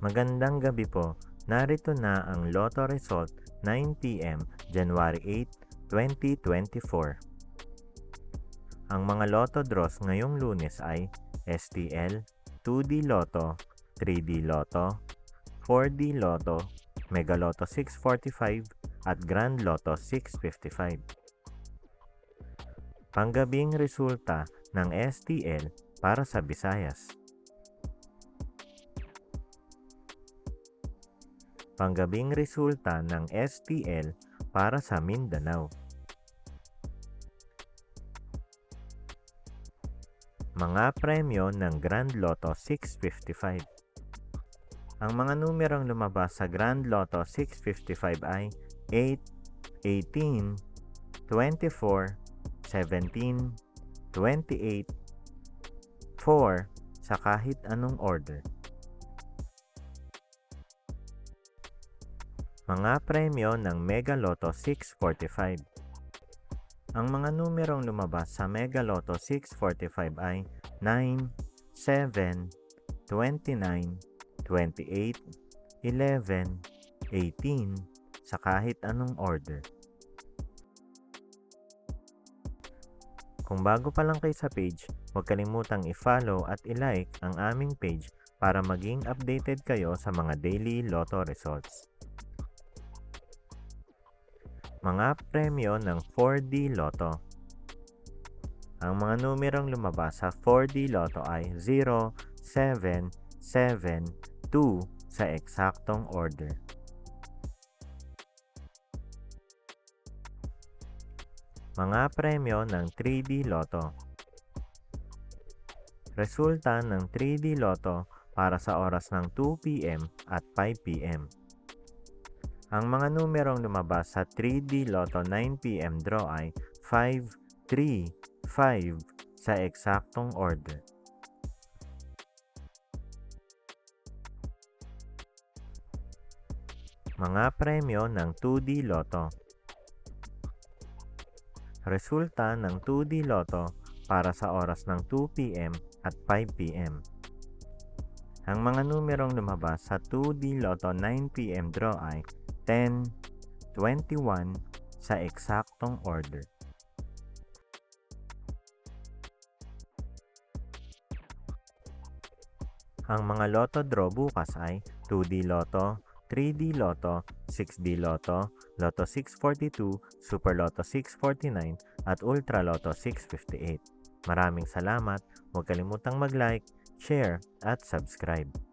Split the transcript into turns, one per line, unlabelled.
Magandang gabi po. Narito na ang Lotto Result 9 p.m. January 8, 2024. Ang mga Lotto draws ngayong Lunes ay STL, 2D Lotto, 3D Lotto, 4D Lotto, Mega Lotto 645 at Grand Lotto 655. Panggabing resulta ng STL para sa Visayas. Panggabing resulta ng STL para sa Mindanao. Mga premyo ng Grand Lotto 655. Ang mga numerong lumabas sa Grand Lotto 655 ay 8, 18, 24, 17, 28, 4 sa kahit anong order. Mga premyo ng Mega Lotto 645. Ang mga numerong lumabas sa Mega Lotto 645 ay 9, 7, 29, 28, 11, 18 sa kahit anong order. Kung bago pa lang kayo sa page, huwag kalimutang i-follow at i-like ang aming page para maging updated kayo sa mga daily Lotto results. Mga premyo ng 4D Lotto. Ang mga numerong lumabas sa 4D Lotto ay 0, 7, 7, 2 sa eksaktong order. Mga premyo ng 3D Lotto. Resulta ng 3D Lotto para sa oras ng 2 p.m. at 5 p.m. Ang mga numerong lumabas sa 3D Lotto 9 p.m. draw ay 5, 3, 5 sa eksaktong order. Mga premyo ng 2D Lotto. Resulta ng 2D Lotto para sa oras ng 2 p.m. at 5 p.m. Ang mga numerong lumabas sa 2D Lotto 9 p.m. draw ay 10, 21 sa eksaktong order. Ang mga Lotto draw bukas ay 2D Lotto, 3D Lotto, 6D Lotto, Lotto 642, Super Lotto 649 at Ultra Lotto 658. Maraming salamat. Huwag kalimutang mag-like, share at subscribe.